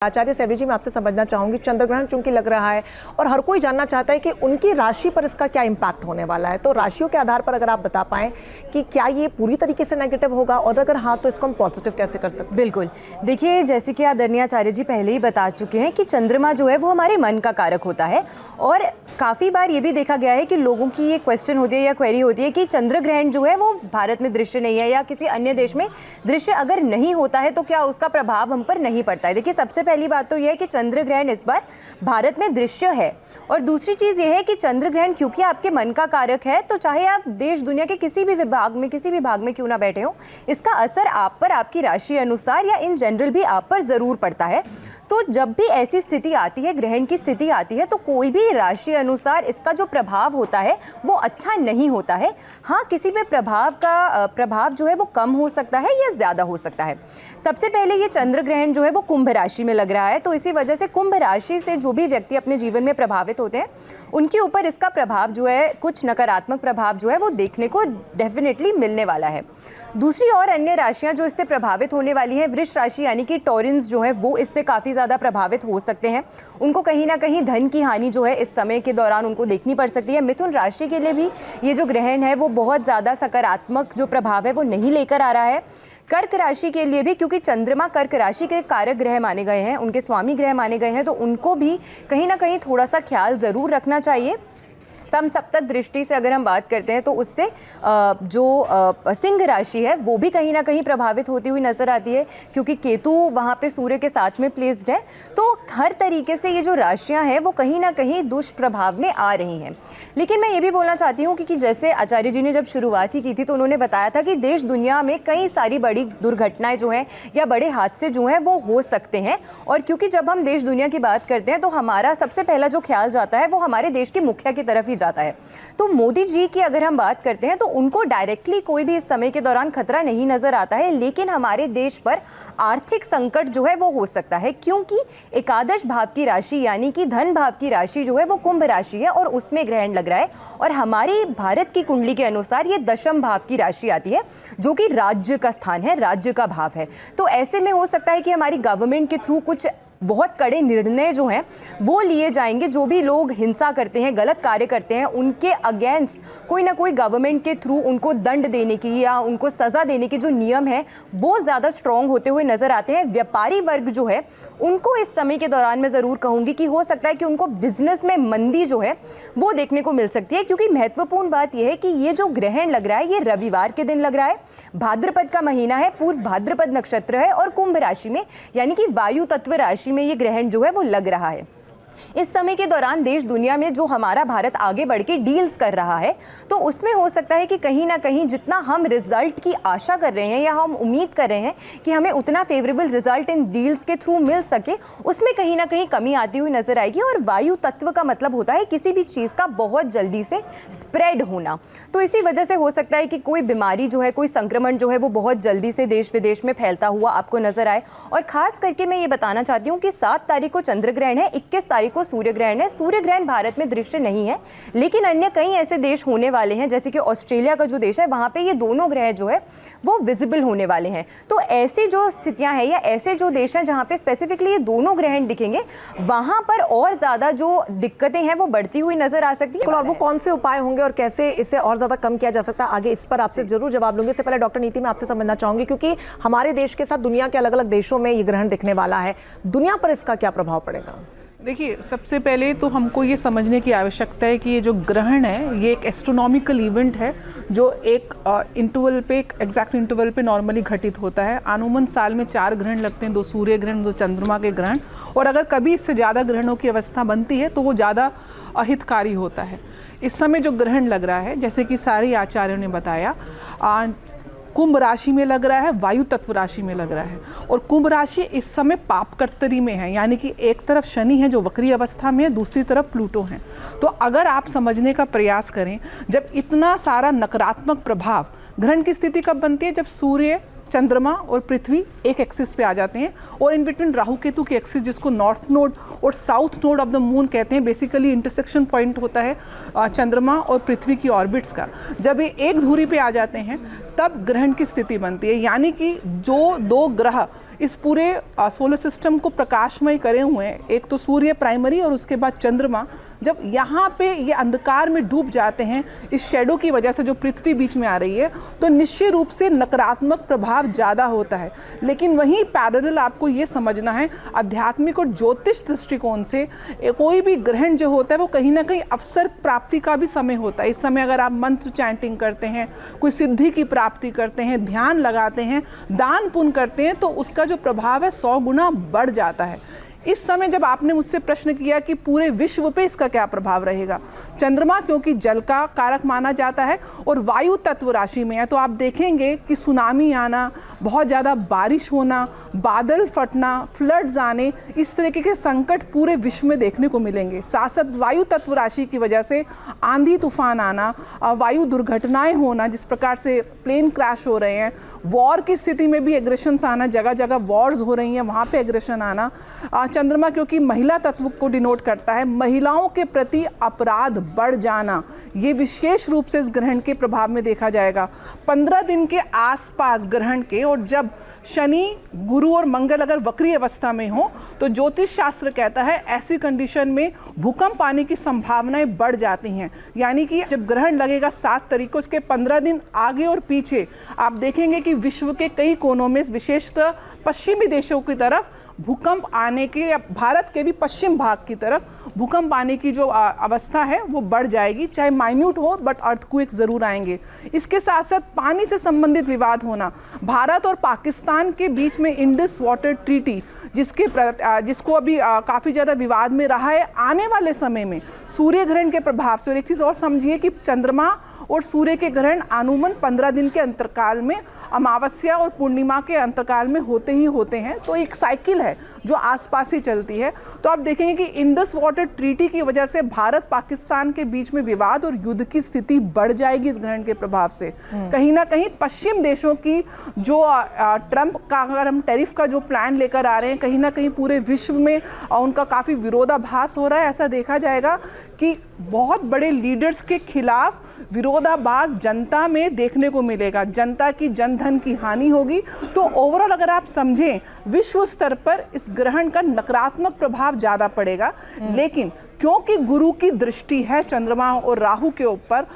आचार्य सेवी जी, मैं आपसे समझना चाहूंगी, चंद्रग्रहण चूंकि लग रहा है और हर कोई जानना चाहता है कि उनकी राशि पर इसका क्या इम्पैक्ट होने वाला है, तो राशियों के आधार पर अगर आप बता पाएं कि क्या ये पूरी तरीके से नेगेटिव होगा और अगर हाँ तो इसको हम पॉजिटिव कैसे कर सकते हैं? बिल्कुल, देखिए जैसे कि आदरणीय आचार्य जी पहले ही बता चुके हैं कि चंद्रमा जो है वो हमारे मन का कारक होता है। और काफ़ी बार ये भी देखा गया है कि लोगों की ये क्वेश्चन होती है या क्वेरी होती है कि चंद्र ग्रहण जो है वो भारत में दृश्य नहीं है या किसी अन्य देश में दृश्य अगर नहीं होता है तो क्या उसका प्रभाव हम पर नहीं पड़ता है। देखिए सबसे पहली बात तो यह है कि चंद्र ग्रहण इस बार भारत में दृश्य है। और दूसरी चीज़ यह है कि चंद्र ग्रहण क्योंकि आपके मन का कारक है, तो चाहे आप देश दुनिया के किसी भी विभाग में किसी भी भाग में क्यों ना बैठे हो, इसका असर आप पर आपकी राशि अनुसार या इन जनरल भी आप पर ज़रूर पड़ता है। तो जब भी ऐसी स्थिति आती है, ग्रहण की स्थिति आती है, तो कोई भी राशि अनुसार इसका जो प्रभाव होता है वो अच्छा नहीं होता है। हाँ, किसी पे प्रभाव जो है वो कम हो सकता है या ज़्यादा हो सकता है। सबसे पहले ये चंद्र ग्रहण जो है वो कुंभ राशि में लग रहा है, तो इसी वजह से कुंभ राशि से जो भी व्यक्ति अपने जीवन में प्रभावित होते हैं उनके ऊपर इसका प्रभाव जो है, कुछ नकारात्मक प्रभाव जो है वो देखने को डेफिनेटली मिलने वाला है। दूसरी और अन्य राशियां जो इससे प्रभावित होने वाली हैं, वृष राशि यानी कि टॉरन्स जो है वो इससे काफ़ी ज़्यादा प्रभावित हो सकते हैं। उनको कहीं ना कहीं धन की हानि जो है इस समय के दौरान उनको देखनी पड़ सकती है। मिथुन राशि के लिए भी ये जो ग्रहण है वो बहुत ज़्यादा सकारात्मक जो प्रभाव है वो नहीं लेकर आ रहा है। कर्क राशि के लिए भी, क्योंकि चंद्रमा कर्क राशि के कारक ग्रह माने गए हैं, उनके स्वामी ग्रह माने गए हैं, तो उनको भी कहीं ना कहीं थोड़ा सा ख्याल ज़रूर रखना चाहिए। समसप्तक दृष्टि से अगर हम बात करते हैं तो उससे सिंह राशि है वो भी कहीं ना कहीं प्रभावित होती हुई नजर आती है, क्योंकि केतु वहाँ पे सूर्य के साथ में प्लेस्ड है। तो हर तरीके से ये जो राशियाँ हैं वो कहीं ना कहीं दुष्प्रभाव में आ रही हैं। लेकिन मैं ये भी बोलना चाहती हूँ कि जैसे आचार्य जी ने जब शुरुआत ही की थी तो उन्होंने बताया था कि देश दुनिया में कई सारी बड़ी दुर्घटनाएं जो हैं या बड़े हादसे जो हैं वो हो सकते हैं। और क्योंकि जब हम देश दुनिया की बात करते हैं तो हमारा सबसे पहला जो ख्याल जाता है वो हमारे देश के मुखिया की तरफ जाता है। तो मोदी जी की अगर हम बात करते हैं तो उनको डायरेक्टली कोई भी इस समय के दौरान खतरा नहीं नजर आता है, लेकिन हमारे देश पर आर्थिक संकट जो है वो हो सकता है, क्योंकि एकादश भाव की राशि यानी कि धन भाव की राशि जो है वो कुंभ राशि है और उसमें ग्रहण लग रहा है। और हमारी भारत की कुंडली के अनुसार ये दशम भाव की राशि आती है जो कि राज्य का स्थान है, राज्य का भाव है। तो ऐसे में हो सकता है कि हमारी गवर्नमेंट के थ्रू कुछ बहुत कड़े निर्णय जो हैं वो लिए जाएंगे। जो भी लोग हिंसा करते हैं, गलत कार्य करते हैं, उनके अगेंस्ट कोई ना कोई गवर्नमेंट के थ्रू उनको दंड देने की या उनको सज़ा देने के जो नियम है वो ज़्यादा स्ट्रॉन्ग होते हुए नज़र आते हैं। व्यापारी वर्ग जो है उनको इस समय के दौरान मैं ज़रूर कहूँगी कि हो सकता है कि उनको बिजनेस में मंदी जो है वो देखने को मिल सकती है, क्योंकि महत्वपूर्ण बात यह है कि ये जो ग्रहण लग रहा है ये रविवार के दिन लग रहा है, भाद्रपद का महीना है, पूर्व भाद्रपद नक्षत्र है और कुंभ राशि में यानी कि वायु तत्व राशि में ये ग्रहण जो है वो लग रहा है। इस समय के दौरान देश दुनिया में जो हमारा भारत आगे बढ़ के डील्स कर रहा है तो उसमें हो सकता है कि कहीं ना कहीं जितना हम रिजल्ट की आशा कर रहे हैं या हम उम्मीद कर रहे हैं कि हमें उतना फेवरेबल रिजल्ट इन डील्स के थ्रू मिल सके, उसमें कहीं ना कहीं कमी आती हुई नजर आएगी। और वायु तत्व का मतलब होता है किसी भी चीज़ का बहुत जल्दी से स्प्रेड होना, तो इसी वजह से हो सकता है कि कोई बीमारी जो है, कोई संक्रमण जो है वो बहुत जल्दी से देश विदेश में फैलता हुआ आपको नजर आए। और खास करके मैं ये बताना चाहती हूँ कि 7 तारीख को चंद्र ग्रहण है, 21 तारीख को सूर्य ग्रहण है। सूर्य ग्रहण भारत में दृश्य नहीं है, लेकिन अन्य कई ऐसे देश होने वाले हैं, जैसे कि ऑस्ट्रेलिया का जो देश है वहां पे ये दोनों ग्रह जो है वो विजिबल होने वाले हैं। तो ऐसी जो स्थितियां हैं या ऐसे जो देश हैं जहां पे स्पेसिफिकली ये दोनों ग्रहण दिखेंगे, वहां पर और ज्यादा जो दिक्कतें हैं वो बढ़ती हुई नजर आ सकती है। और वो कौन से उपाय होंगे और कैसे इसे और ज्यादा कम किया जा सकता है, आगे इस पर आपसे जरूर जवाब लूंगी। इससे पहले डॉक्टर नीति में आपसे समझना चाहूंगी, क्योंकि हमारे देश के साथ दुनिया के अलग अलग देशों में ये ग्रहण दिखने वाला है, दुनिया पर इसका क्या प्रभाव पड़ेगा? देखिए, सबसे पहले तो हमको ये समझने की आवश्यकता है कि ये जो ग्रहण है ये एक एस्ट्रोनॉमिकल इवेंट है जो एक इंटरवल पे, एक एग्जैक्ट इंटरवल पे नॉर्मली घटित होता है। अमूमन साल में 4 ग्रहण लगते हैं, 2 सूर्य ग्रहण, 2 चंद्रमा के ग्रहण, और अगर कभी इससे ज़्यादा ग्रहणों की अवस्था बनती है तो वो ज़्यादा अहितकारी होता है। इस समय जो ग्रहण लग रहा है, जैसे कि सारे आचार्यों ने बताया, कुंभ राशि में लग रहा है, वायु तत्व राशि में लग रहा है। और कुंभ राशि इस समय पाप कर्तरी में है, यानी कि एक तरफ शनि है जो वक्री अवस्था में है, दूसरी तरफ प्लूटो है। तो अगर आप समझने का प्रयास करें, जब इतना सारा नकारात्मक प्रभाव, ग्रहण की स्थिति कब बनती है? जब सूर्य चंद्रमा और पृथ्वी एक एक्सिस पे आ जाते हैं, और इन बिटवीन राहु केतु की एक्सिस, जिसको नॉर्थ नोड और south node of the moon कहते हैं, बेसिकली इंटरसेक्शन पॉइंट होता है चंद्रमा और पृथ्वी की ऑर्बिट्स का। जब ये एक धुरी पे आ जाते हैं तब ग्रहण की स्थिति बनती है, यानी कि जो दो ग्रह इस पूरे सोलर सिस्टम को प्रकाशमय करे हुए हैं, एक तो सूर्य प्राइमरी और उसके बाद चंद्रमा, जब यहाँ पे ये अंधकार में डूब जाते हैं इस शेडो की वजह से जो पृथ्वी बीच में आ रही है, तो निश्चित रूप से नकारात्मक प्रभाव ज़्यादा होता है। लेकिन वहीं पैरेलल आपको ये समझना है, आध्यात्मिक और ज्योतिष दृष्टिकोण से कोई भी ग्रहण जो होता है वो कहीं ना कहीं अवसर प्राप्ति का भी समय होता है। इस समय अगर आप मंत्र चैंटिंग करते हैं, कोई सिद्धि की प्राप्ति करते हैं, ध्यान लगाते हैं, दान पुण्य करते हैं, तो उसका जो प्रभाव है 100 गुना बढ़ जाता है। इस समय जब आपने मुझसे प्रश्न किया कि पूरे विश्व पे इसका क्या प्रभाव रहेगा, चंद्रमा क्योंकि जल का कारक माना जाता है और वायु तत्व राशि में है, तो आप देखेंगे कि सुनामी आना, बहुत ज़्यादा बारिश होना, बादल फटना, फ्लड्स आने, इस तरीके के संकट पूरे विश्व में देखने को मिलेंगे। साथ साथ वायु तत्व राशि की वजह से आंधी तूफान आना, वायु दुर्घटनाएं होना, जिस प्रकार से प्लेन क्रैश हो रहे हैं, वॉर की स्थिति में भी एग्रेशंस आना, जगह जगह वॉर्स हो रही हैं वहाँ पे एग्रेशन आना। चंद्रमा क्योंकि महिला तत्व को डिनोट करता है, महिलाओं के प्रति अपराध बढ़ जाना, ये विशेष रूप से इस ग्रहण के प्रभाव में देखा जाएगा। 15 दिन के आसपास ग्रहण के, और जब शनि, गुरु और मंगल अगर वक्री अवस्था में हो, तो ज्योतिष शास्त्र कहता है ऐसी कंडीशन में भूकंप आने की संभावनाएं बढ़ जाती हैं। यानी कि जब ग्रहण लगेगा 7 तारीख को, इसके 15 दिन आगे और पीछे आप देखेंगे कि विश्व के कई कोनों में, विशेषतः पश्चिमी देशों की तरफ भूकंप आने के, या भारत के भी पश्चिम भाग की तरफ भूकंप आने की जो अवस्था है वो बढ़ जाएगी, चाहे माइन्यूट हो बट अर्थक्वेक ज़रूर आएंगे। इसके साथ साथ पानी से संबंधित विवाद होना, भारत और पाकिस्तान के बीच में इंडस वाटर ट्रीटी जिसको अभी काफ़ी ज़्यादा विवाद में रहा है, आने वाले समय में सूर्य ग्रहण के प्रभाव से। और एक चीज़ और समझिए कि चंद्रमा और सूर्य के ग्रहण अनुमान 15 दिन के अंतरकाल में, अमावस्या और पूर्णिमा के अंतरकाल में होते ही होते हैं, तो एक साइकिल है जो आसपास ही चलती है। तो आप देखेंगे कि इंडस वाटर ट्रीटी की वजह से भारत पाकिस्तान के बीच में विवाद और युद्ध की स्थिति बढ़ जाएगी इस ग्रहण के प्रभाव से। कहीं ना कहीं पश्चिम देशों की जो ट्रंप का, अगर हम टैरिफ का जो प्लान लेकर आ रहे हैं, कहीं ना कहीं पूरे विश्व में उनका काफ़ी विरोधाभास हो रहा है। ऐसा देखा जाएगा कि बहुत बड़े लीडर्स के खिलाफ विरोधाभास जनता में देखने को मिलेगा, जनता की जनधन की हानि होगी। तो ओवरऑल अगर आप समझें, विश्व स्तर पर इस ग्रहण का नकारात्मक प्रभाव ज़्यादा पड़ेगा। लेकिन क्योंकि गुरु की दृष्टि है चंद्रमा और राहु के ऊपर,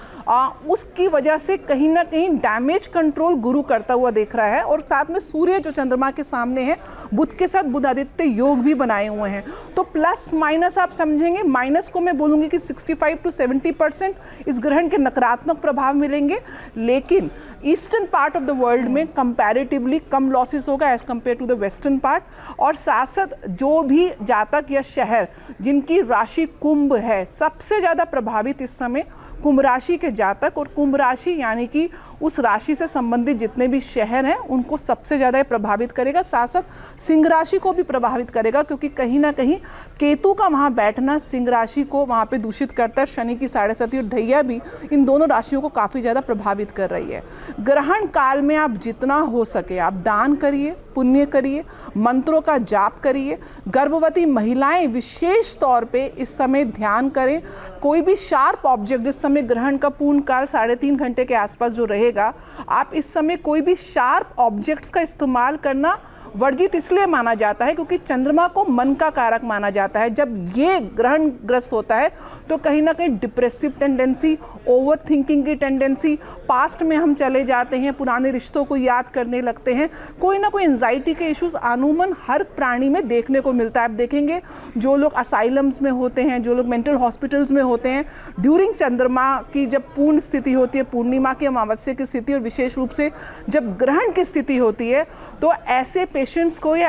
उसकी वजह से कहीं ना कहीं डैमेज कंट्रोल गुरु करता हुआ देख रहा है। और साथ में सूर्य जो चंद्रमा के सामने है, बुध के साथ बुधादित्य योग भी बनाए हुए हैं। तो प्लस माइनस आप समझेंगे, माइनस को मैं बोलूँगी कि 65 to 70% इस ग्रहण के नकारात्मक प्रभाव मिलेंगे। लेकिन eastern part of the world में कंपैरेटिवली कम लॉसेस होगा as compare to the western part. और साथ साथ जो भी जातक या शहर जिनकी राशि कुंभ है, सबसे ज़्यादा प्रभावित इस समय कुंभ राशि के जातक, और कुंभ राशि यानी कि उस राशि से संबंधित जितने भी शहर हैं उनको सबसे ज़्यादा प्रभावित करेगा। साथ साथ सिंह राशि को भी प्रभावित करेगा, क्योंकि कहीं ना कहीं केतु का वहाँ बैठना सिंह राशि को वहाँ पे दूषित करता है। शनि की 7.5 और ढैया भी इन दोनों राशियों को काफ़ी ज़्यादा प्रभावित कर रही है। ग्रहण काल में आप जितना हो सके आप दान करिए, पुण्य करिए, मंत्रों का जाप करिए। गर्भवती महिलाएं विशेष तौर पे इस समय ध्यान करें। कोई भी शार्प ऑब्जेक्ट, जिस समय ग्रहण का पूर्ण काल 3.5 घंटे के आसपास जो रहेगा, आप इस समय कोई भी शार्प ऑब्जेक्ट्स का इस्तेमाल करना वर्जित इसलिए माना जाता है क्योंकि चंद्रमा को मन का कारक माना जाता है। जब ये ग्रहण ग्रस्त होता है तो कहीं ना कहीं डिप्रेसिव टेंडेंसी, ओवर थिंकिंग की टेंडेंसी, पास्ट में हम चले जाते हैं, पुराने रिश्तों को याद करने लगते हैं, कोई ना कोई एंजाइटी के इश्यूज अमूमन हर प्राणी में देखने को मिलता है। आप देखेंगे जो लोग असाइलम्स में होते हैं, जो लोग मेंटल हॉस्पिटल्स में होते हैं, ड्यूरिंग चंद्रमा की जब पूर्ण स्थिति होती है, पूर्णिमा की, अमावस्या की स्थिति, और विशेष रूप से जब ग्रहण की स्थिति होती है, तो ऐसे पेशेंट्स को या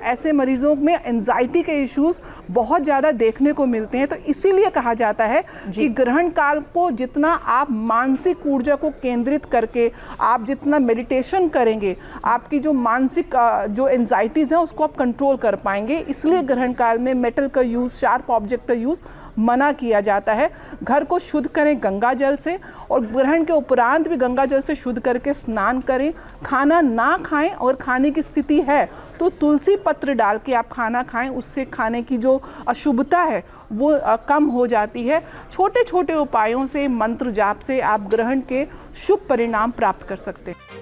ऐसे मरीजों में एंजाइटी के इश्यूज बहुत ज़्यादा देखने को मिलते हैं। तो इसीलिए कहा जाता है कि ग्रहण काल को जितना आप मानसिक ऊर्जा को केंद्रित करके आप जितना मेडिटेशन करेंगे, आपकी जो मानसिक जो एंजाइटीज़ हैं उसको आप कंट्रोल कर पाएंगे। इसलिए ग्रहण काल में मेटल का यूज़, शार्प ऑब्जेक्ट का यूज़ मना किया जाता है। घर को शुद्ध करें गंगा जल से, और ग्रहण के उपरांत भी गंगा जल से शुद्ध करके स्नान करें। खाना ना खाएं, और खाने की स्थिति है तो तुलसी पत्र डाल के आप खाना खाएं, उससे खाने की जो अशुभता है वो कम हो जाती है। छोटे छोटे उपायों से, मंत्र जाप से आप ग्रहण के शुभ परिणाम प्राप्त कर सकते हैं।